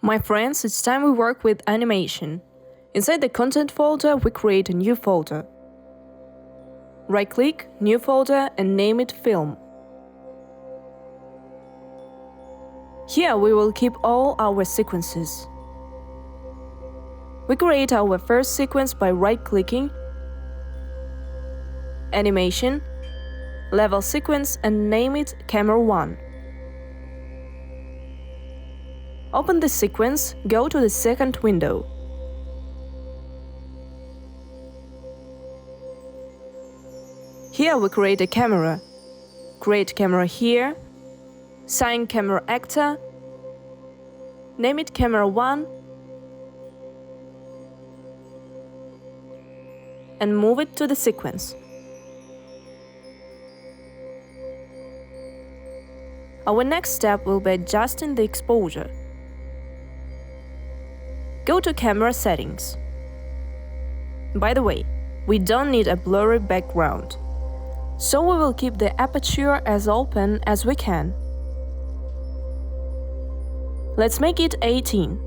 My friends, it's time we work with animation. Inside the content folder, we create a new folder. Right-click, new folder, and name it Film. Here we will keep all our sequences. We create our first sequence by right-clicking, Animation, Level Sequence, and name it Camera 1. Open the sequence, go to the second window. Here we create a camera. Create camera here, assign camera actor, name it Camera 1, and move it to the sequence. Our next step will be adjusting the exposure. Go to Camera Settings. By the way, we don't need a blurry background, so we will keep the aperture as open as we can. Let's make it 18.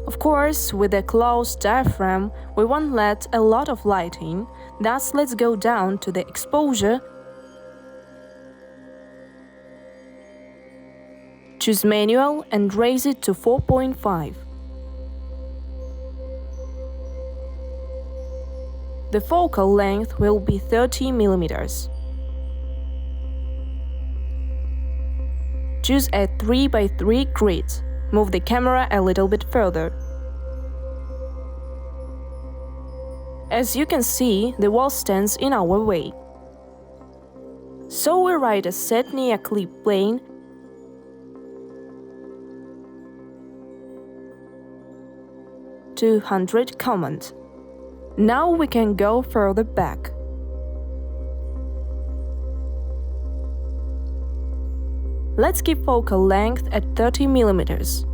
Of course, with a closed diaphragm, we won't let a lot of light in, thus let's go down to the exposure, choose Manual and raise it to 4.5. The focal length will be 30 mm. Choose a 3x3 grid. Move the camera a little bit further. As you can see, the wall stands in our way. So we write a set near clip plane (200) comment. Now we can go further back. Let's keep focal length at 30 mm.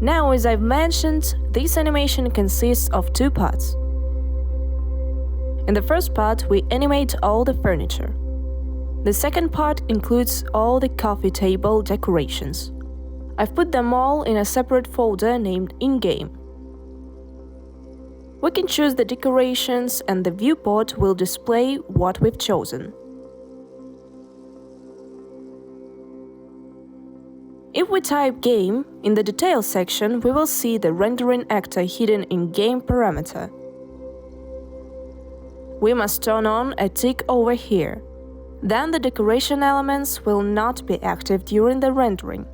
Now, as I've mentioned, this animation consists of two parts. In the first part, we animate all the furniture. The second part includes all the coffee table decorations. I've put them all in a separate folder named In-Game. We can choose the decorations and the viewport will display what we've chosen. If we type Game, in the Details section we will see the rendering actor hidden in Game parameter. We must turn on a tick over here. Then the decoration elements will not be active during the rendering.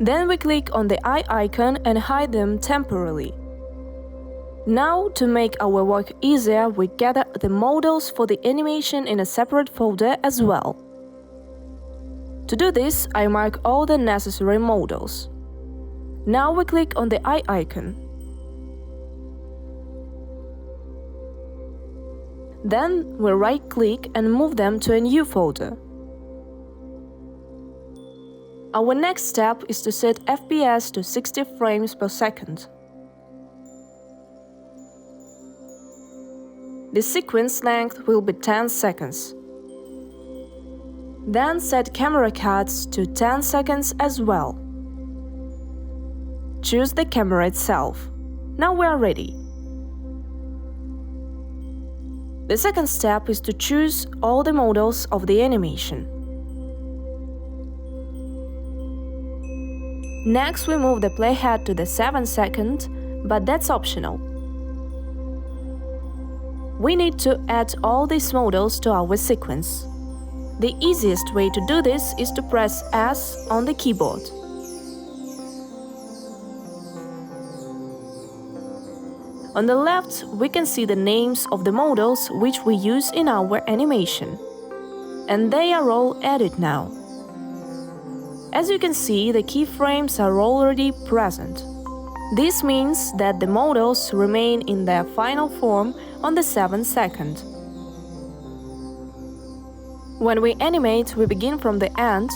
Then we click on the eye icon and hide them temporarily. Now, to make our work easier, we gather the models for the animation in a separate folder as well. To do this, I mark all the necessary models. Now we click on the eye icon. Then we right-click and move them to a new folder. Our next step is to set FPS to 60 frames per second. The sequence length will be 10 seconds. Then set camera cuts to 10 seconds as well. Choose the camera itself. Now we are ready. The second step is to choose all the models of the animation. Next, we move the playhead to the 7 second, but that's optional. We need to add all these models to our sequence. The easiest way to do this is to press S on the keyboard. On the left, we can see the names of the models which we use in our animation. And they are all added now. As you can see, the keyframes are already present. This means that the models remain in their final form on the 7th second. When we animate, we begin from the end,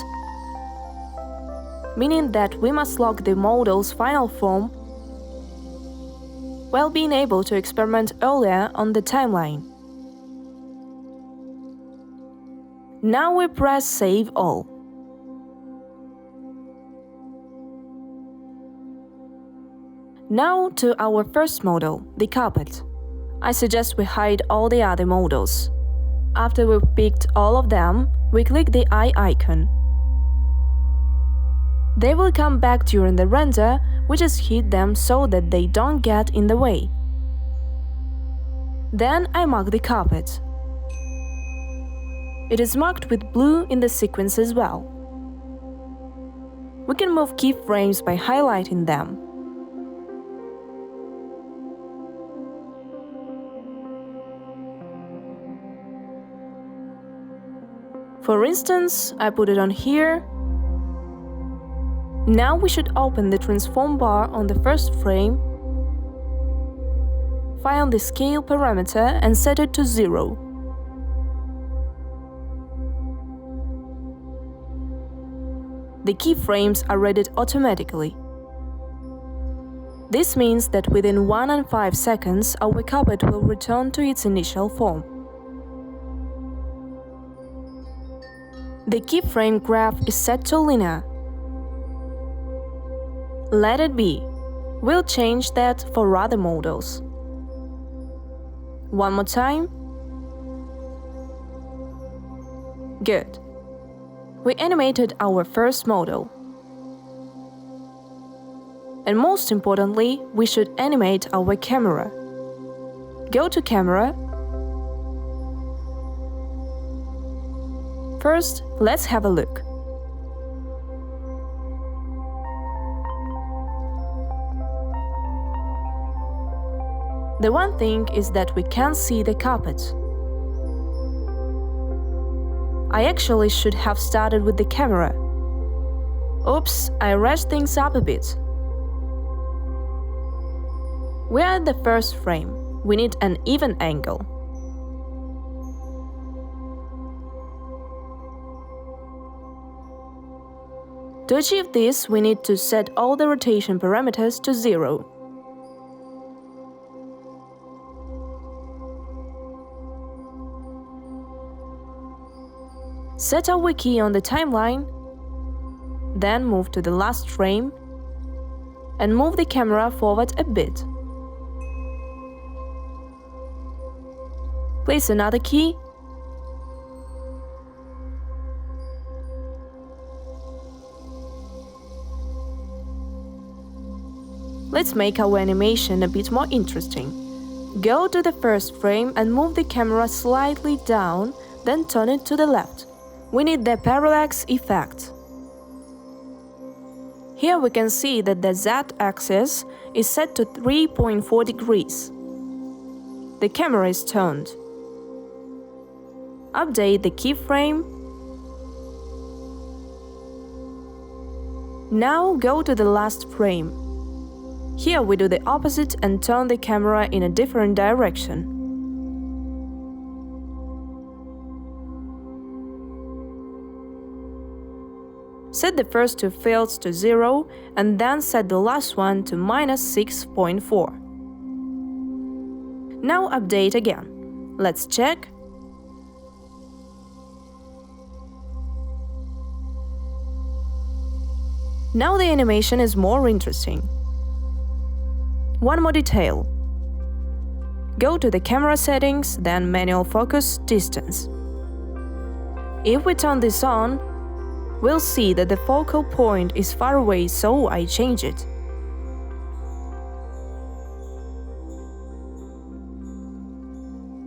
meaning that we must lock the model's final form while being able to experiment earlier on the timeline. Now we press Save All. Now to our first model, the carpet. I suggest we hide all the other models. After we've picked all of them, we click the eye icon. They will come back during the render, we just hid them so that they don't get in the way. Then I mark the carpet. It is marked with blue in the sequence as well. We can move keyframes by highlighting them. For instance, I put it on here. Now we should open the transform bar on the first frame, find the scale parameter and set it to 0. The keyframes are readied automatically. This means that within 1 and 5 seconds our carpet will return to its initial form. The keyframe graph is set to linear. Let it be. We'll change that for other models. One more time. Good. We animated our first model. And most importantly, we should animate our camera. Go to Camera. First, let's have a look. The one thing is that we can't see the carpet. I actually should have started with the camera. Oops, I rushed things up a bit. We are at the first frame. We need an even angle. To achieve this, we need to set all the rotation parameters to 0. Set our key on the timeline, then move to the last frame and move the camera forward a bit. Place another key. Let's make our animation a bit more interesting. Go to the first frame and move the camera slightly down, then turn it to the left. We need the parallax effect. Here we can see that the z-axis is set to 3.4 degrees. The camera is turned. Update the keyframe. Now go to the last frame. Here we do the opposite and turn the camera in a different direction. Set the first two fields to 0 and then set the last one to -6.4. Now update again. Let's check. Now the animation is more interesting. One more detail. Go to the camera settings, then manual focus, distance. If we turn this on, we'll see that the focal point is far away, so I change it.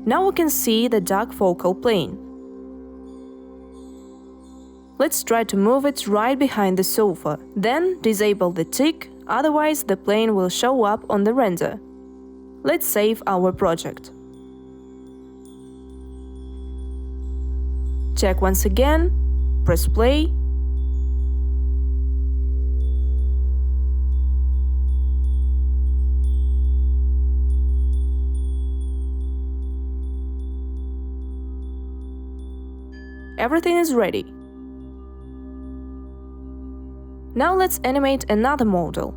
Now we can see the dark focal plane. Let's try to move it right behind the sofa, then disable the tick, otherwise the plane will show up on the render. Let's save our project. Check once again, press play. Everything is ready. Now let's animate another model.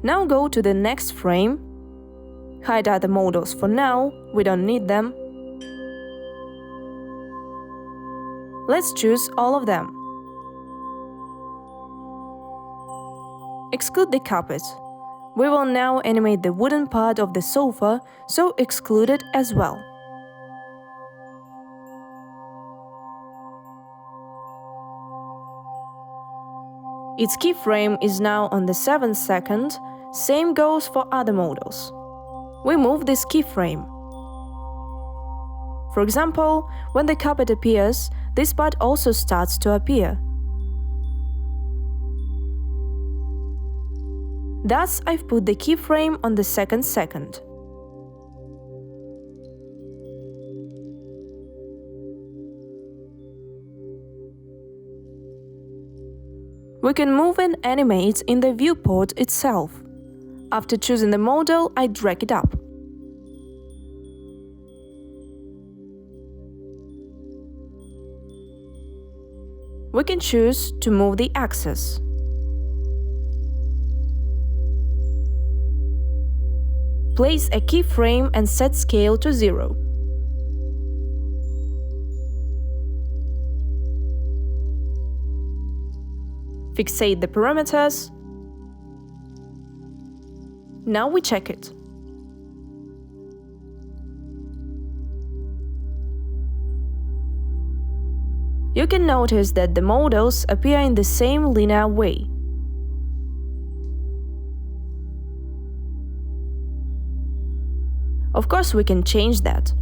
Now go to the next frame. Hide other models for now, we don't need them. Let's choose all of them. Exclude the carpet. We will now animate the wooden part of the sofa, so exclude it as well. Its keyframe is now on the 7th second, same goes for other models. We move this keyframe. For example, when the carpet appears, this part also starts to appear. Thus, I've put the keyframe on the 2nd second. We can move and animate in the viewport itself. After choosing the model, I drag it up. We can choose to move the axis. Place a keyframe and set scale to 0. Fixate the parameters. Now we check it. You can notice that the models appear in the same linear way. Of course, we can change that.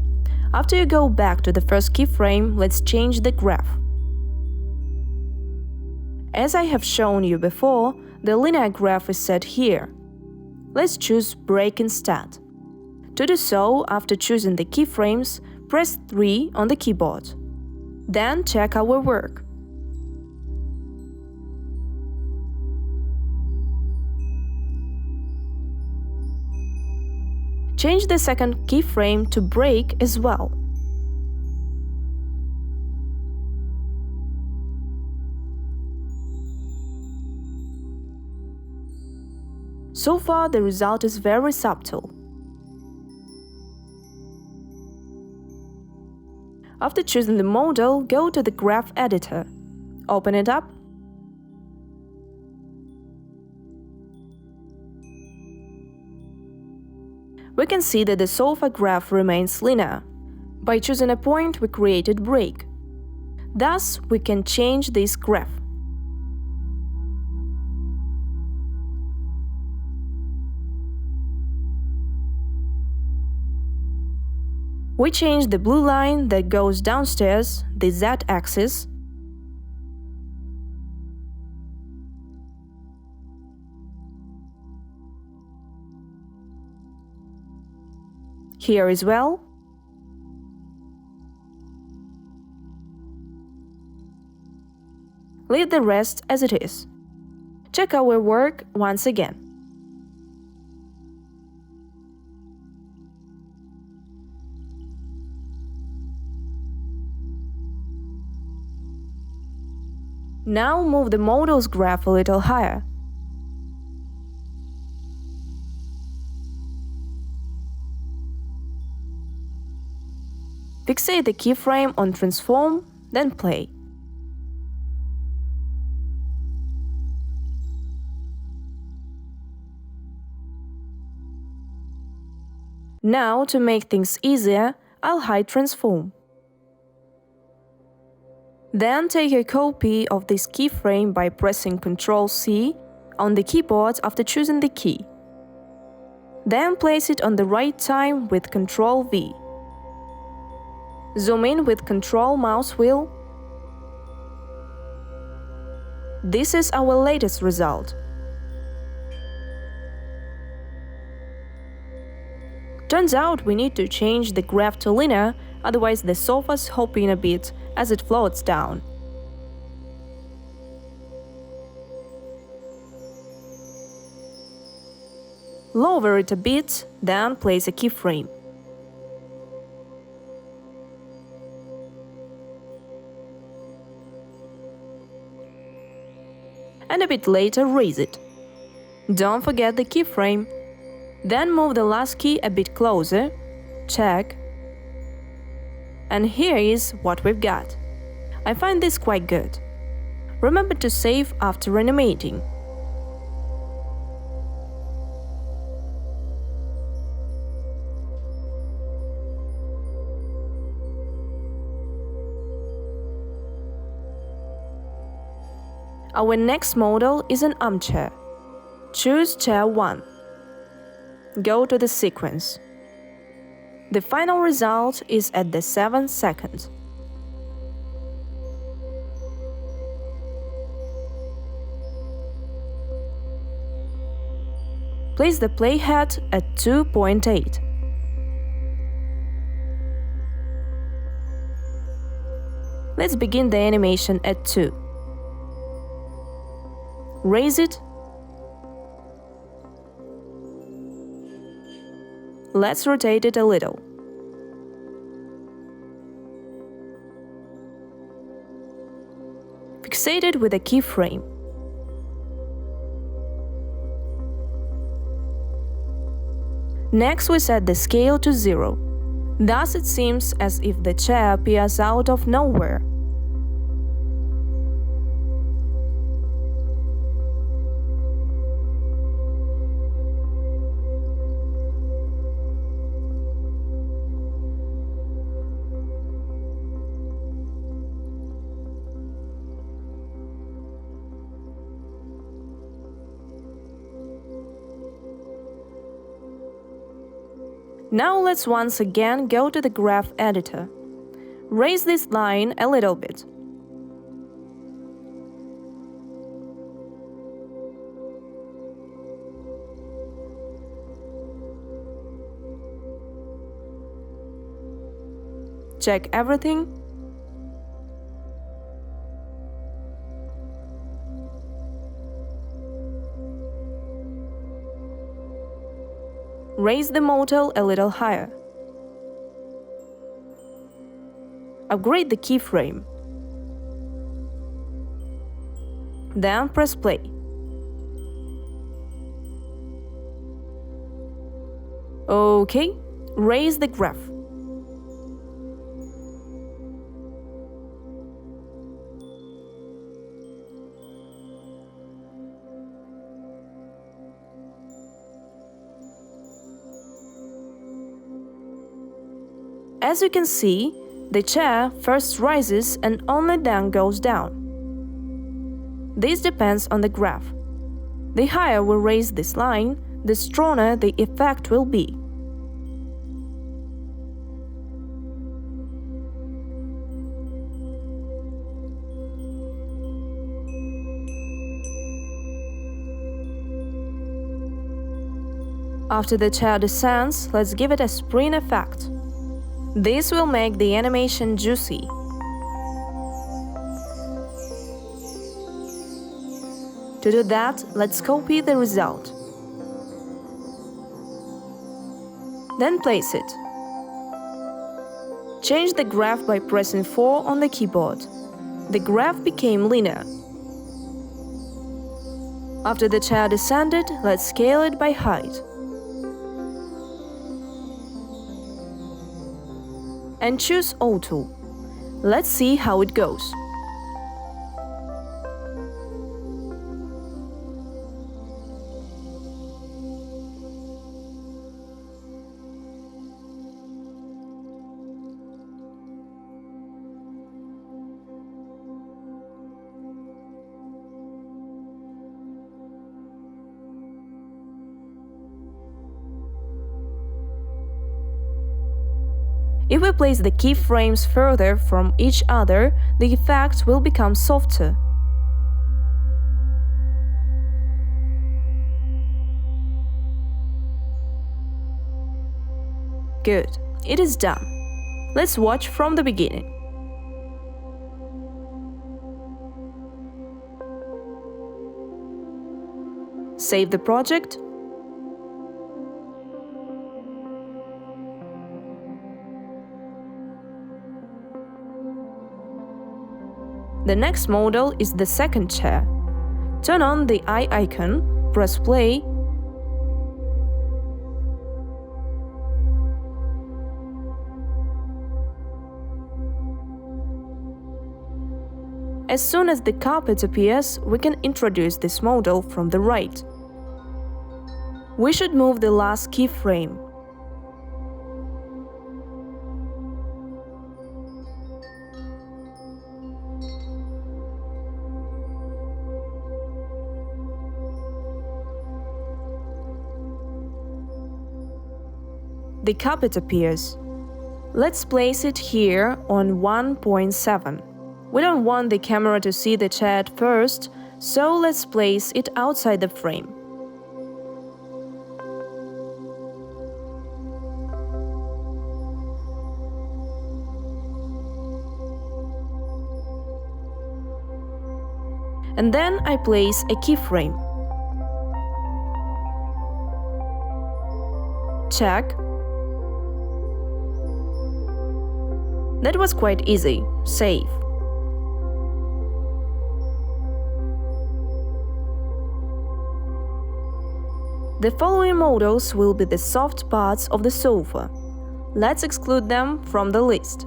After you go back to the first keyframe, let's change the graph. As I have shown you before, the linear graph is set here. Let's choose break instead. To do so, after choosing the keyframes, press 3 on the keyboard. Then check our work. Change the second keyframe to break as well. So far, the result is very subtle. After choosing the model, go to the graph editor. Open it up. We can see that the sofa graph remains linear. By choosing a point, we created break. Thus, we can change this graph. We change the blue line that goes downstairs, the z-axis. Here as well. Leave the rest as it is. Check our work once again. Now move the model's graph a little higher. Fixate the keyframe on transform, then play. Now, to make things easier, I'll hide transform. Then take a copy of this keyframe by pressing Ctrl+C on the keyboard after choosing the key. Then place it on the right time with Ctrl+V. Zoom in with Ctrl mouse wheel. This is our latest result. Turns out we need to change the graph to linear, otherwise the sofa's hopping a bit as it floats down. Lower it a bit, then place a keyframe. And a bit later raise it. Don't forget the keyframe. Then move the last key a bit closer, check, and here is what we've got. I find this quite good. Remember to save after animating. Our next model is an armchair. Choose chair 1. Go to the sequence. The final result is at the 7th second. Place the playhead at 2.8. Let's begin the animation at 2. Raise it. Let's rotate it a little. Fixate it with a keyframe. Next, we set the scale to 0. Thus it seems as if the chair appears out of nowhere. Now let's once again go to the graph editor. Raise this line a little bit. Check everything. Raise the model a little higher. Upgrade the keyframe. Then press play. OK, raise the graph. As you can see, the chair first rises and only then goes down. This depends on the graph. The higher we raise this line, the stronger the effect will be. After the chair descends, let's give it a spring effect. This will make the animation juicy. To do that, let's copy the result. Then place it. Change the graph by pressing 4 on the keyboard. The graph became linear. After the chair descended, let's scale it by height. And choose Auto. Let's see how it goes. If we place the keyframes further from each other, the effect will become softer. Good, it is done. Let's watch from the beginning. Save the project. The next model is the second chair. Turn on the eye icon, press play, As soon as the carpet appears, we can introduce this model from the right. We should move the last keyframe. The carpet appears. Let's place it here on 1.7. We don't want the camera to see the chat first, so let's place it outside the frame. And then I place a keyframe. Check. That was quite easy. Save. The following models will be the soft parts of the sofa. Let's exclude them from the list.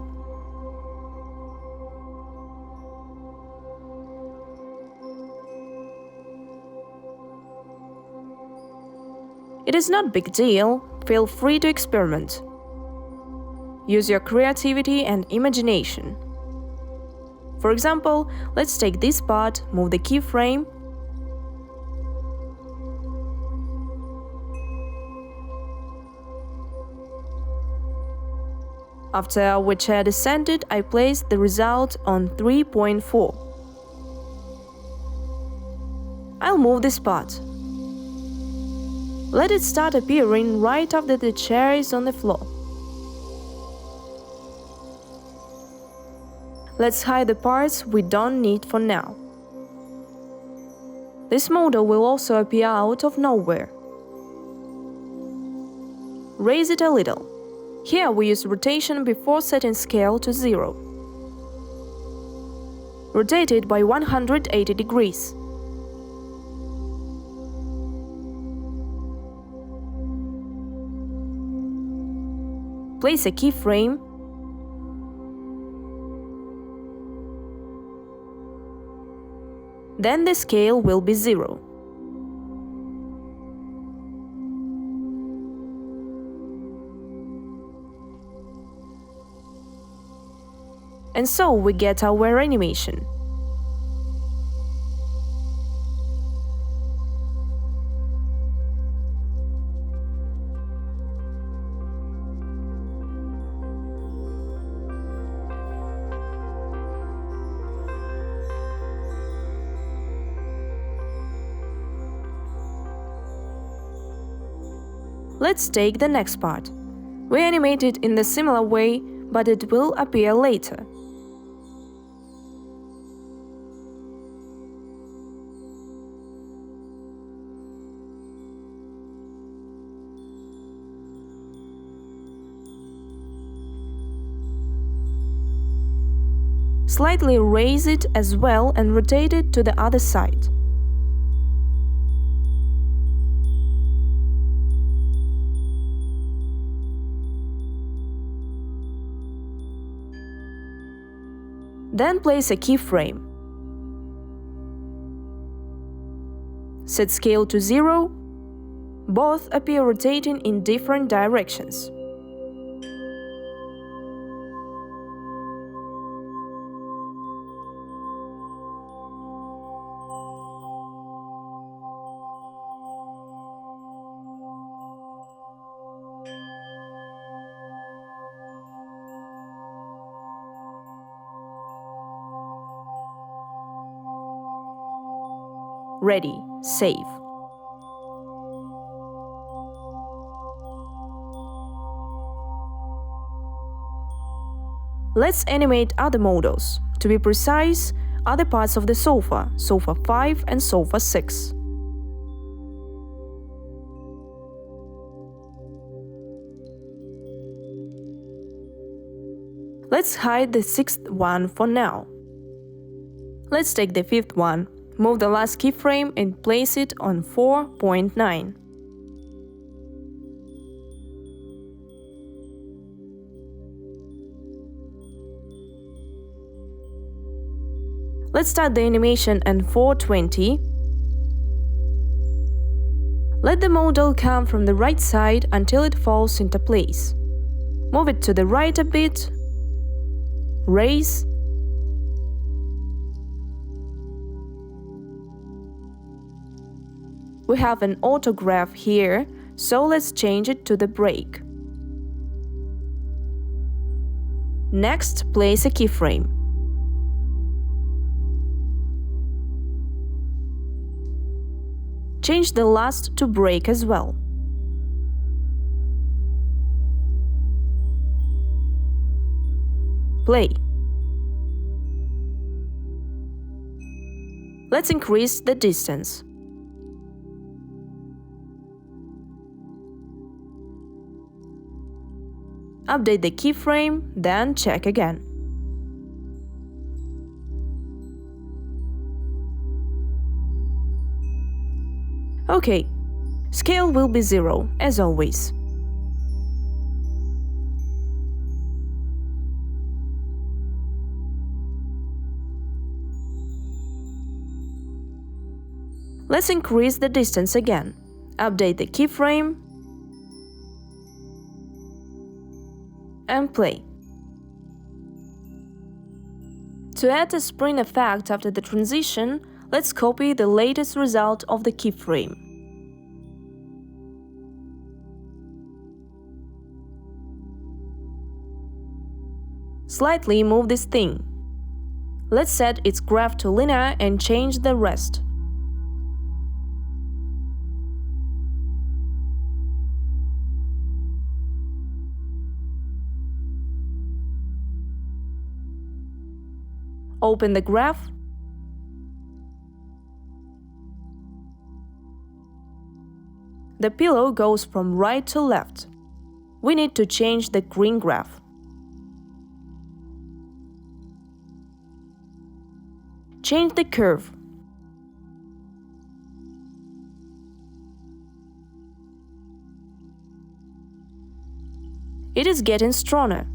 It is not a big deal. Feel free to experiment. Use your creativity and imagination. For example, let's take this part, move the keyframe, after our chair descended, I placed the result on 3.4. I'll move this part. Let it start appearing right after the chair is on the floor. Let's hide the parts we don't need for now. This model will also appear out of nowhere. Raise it a little. Here we use rotation before setting scale to 0. Rotate it by 180 degrees. Place a keyframe. Then the scale will be 0. And so we get our animation. Let's take the next part. We animate it in the similar way, but it will appear later. Slightly raise it as well and rotate it to the other side. Then place a keyframe. Set scale to 0. Both appear rotating in different directions. Ready, save. Let's animate other models. To be precise, other parts of the sofa, sofa 5 and sofa 6. Let's hide the 6th one for now. Let's take the 5th one. Move the last keyframe and place it on 4.9. Let's start the animation at 420. Let the model come from the right side until it falls into place. Move it to the right a bit. Raise. We have an autograph here, so let's change it to the break. Next, place a keyframe. Change the last to break as well. Play. Let's increase the distance. Update the keyframe, then check again. OK, scale will be 0, as always. Let's increase the distance again. Update the keyframe and play. To add a spring effect after the transition, let's copy the latest result of the keyframe. Slightly move this thing. Let's set its graph to linear and change the rest. Open the graph. The pillow goes from right to left. We need to change the green graph. Change the curve. It is getting stronger.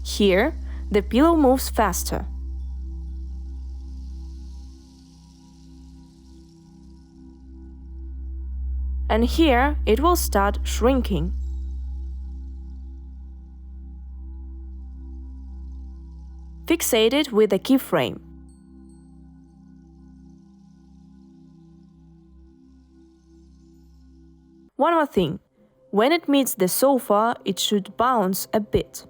Here, the pillow moves faster. And here, it will start shrinking. Fixate it with a keyframe. One more thing. When it meets the sofa, it should bounce a bit.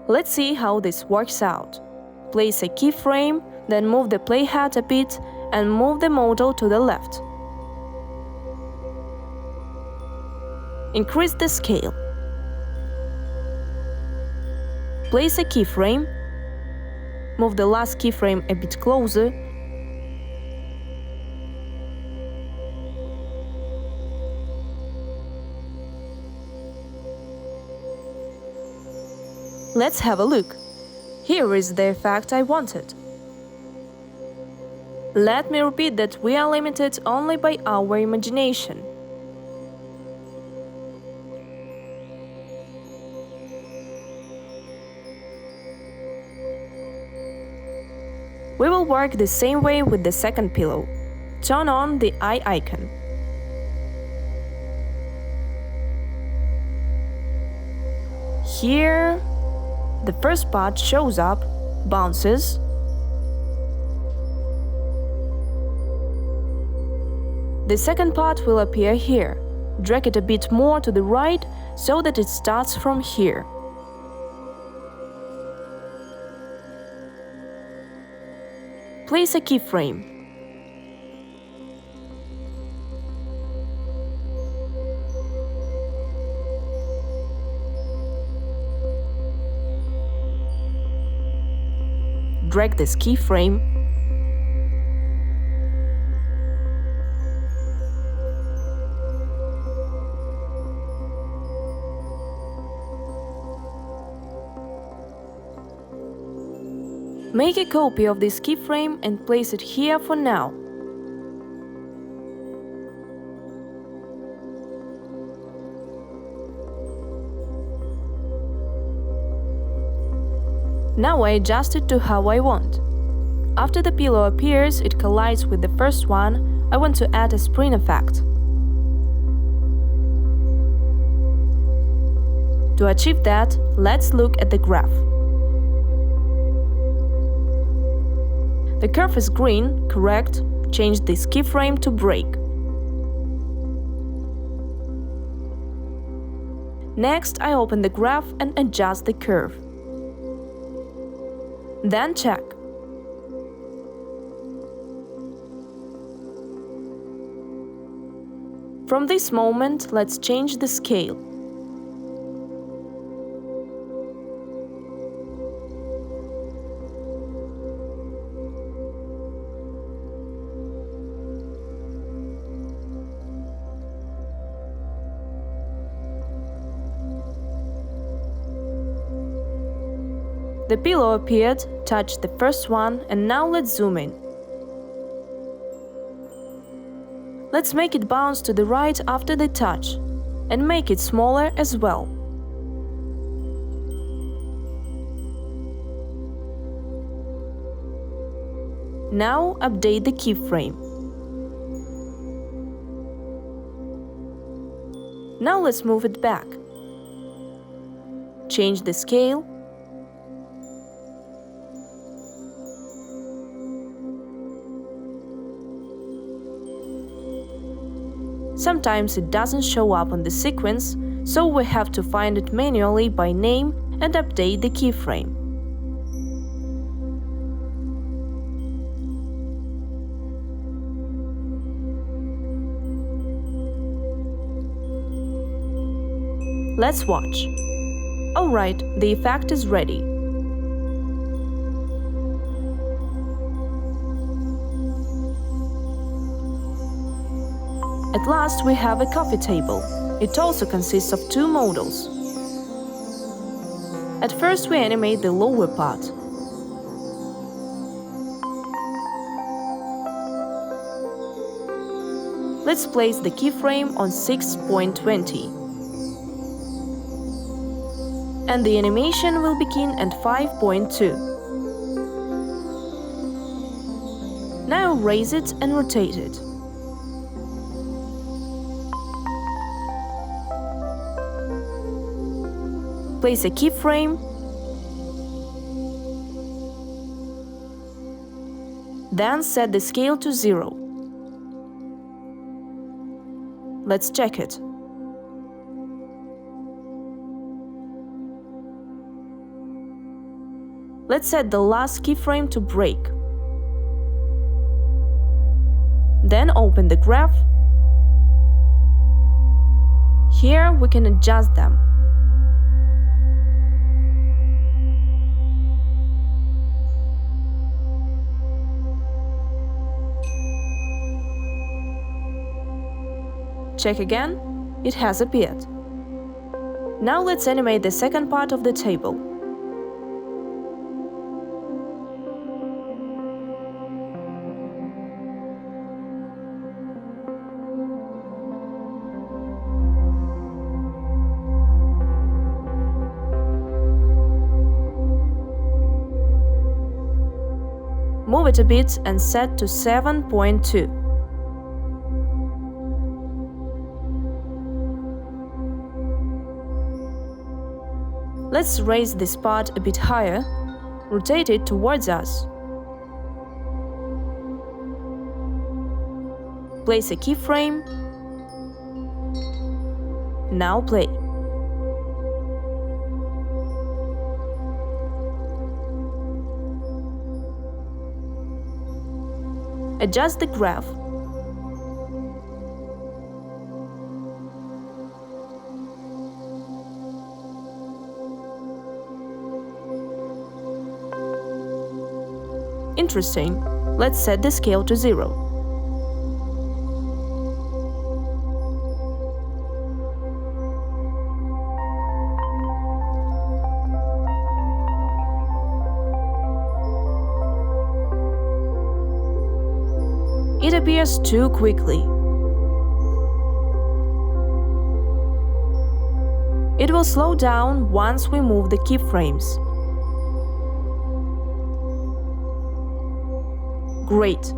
Let's see how this works out. Place a keyframe, then move the playhead a bit and move the model to the left. Increase the scale. Place a keyframe. Move the last keyframe a bit closer. Let's have a look. Here is the effect I wanted. Let me repeat that we are limited only by our imagination. We will work the same way with the second pillow. Turn on the eye icon. Here, the first part shows up, bounces. The second part will appear here. Drag it a bit more to the right so that it starts from here. Place a keyframe. Drag this keyframe. Make a copy of this keyframe and place it here for now. Now I adjust it to how I want. After the pillow appears, it collides with the first one. I want to add a spring effect. To achieve that, let's look at the graph. The curve is green, correct? Change this keyframe to break. Next, I open the graph and adjust the curve. Then check. From this moment, let's change the scale. The pillow appeared, touched the first one, and now let's zoom in. Let's make it bounce to the right after the touch, and make it smaller as well. Now update the keyframe. Now let's move it back. Change the scale. Sometimes it doesn't show up on the sequence, so we have to find it manually by name and update the keyframe. Let's watch. Alright, the effect is ready. At last we have a coffee table. It also consists of two models. At first we animate the lower part. Let's place the keyframe on 6.20. And the animation will begin at 5.2. Now raise it and rotate it. Place a keyframe, then set the scale to 0. Let's check it. Let's set the last keyframe to break. Then open the graph. Here we can adjust them. Check again, it has appeared. Now let's animate the second part of the table. Move it a bit and set to 7.2. Let's raise this part a bit higher, rotate it towards us. Place a keyframe. Now play. Adjust the graph. Interesting. Let's set the scale to 0. It appears too quickly. It will slow down once we move the keyframes. Great!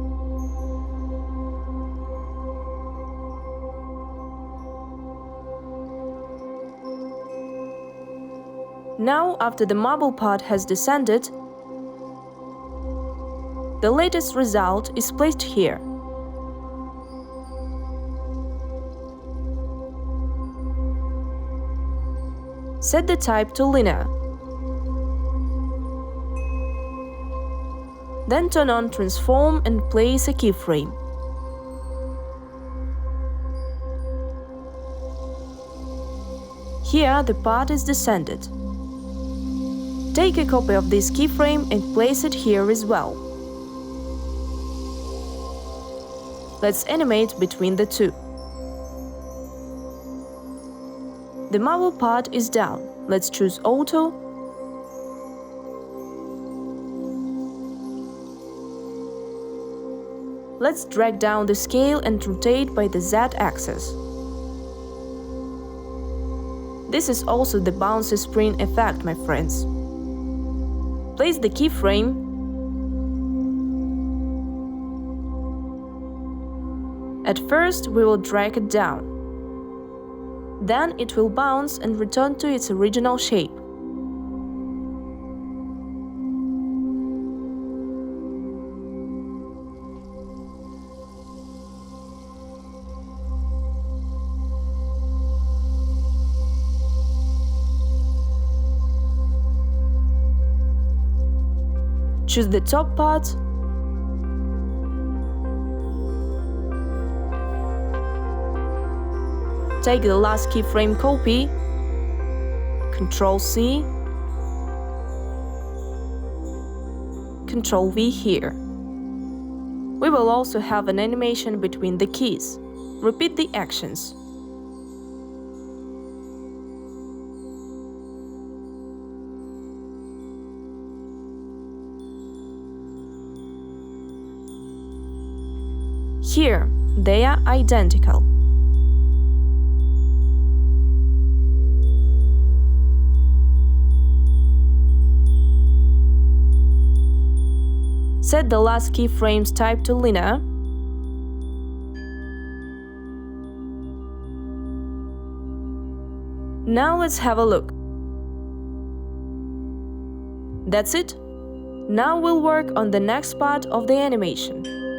Now, after the marble part has descended, the latest result is placed here. Set the type to linear. Then turn on Transform and place a keyframe. Here the part is descended. Take a copy of this keyframe and place it here as well. Let's animate between the two. The marble part is down. Let's choose Auto. Let's drag down the scale and rotate by the Z-axis. This is also the bouncy spring effect, my friends. Place the keyframe. At first, we will drag it down. Then it will bounce and return to its original shape. Choose the top part. Take the last keyframe copy, Ctrl+C, Ctrl+V here. We will also have an animation between the keys. Repeat the actions. Here, they are identical. Set the last keyframe's type to linear. Now let's have a look. That's it. Now we'll work on the next part of the animation.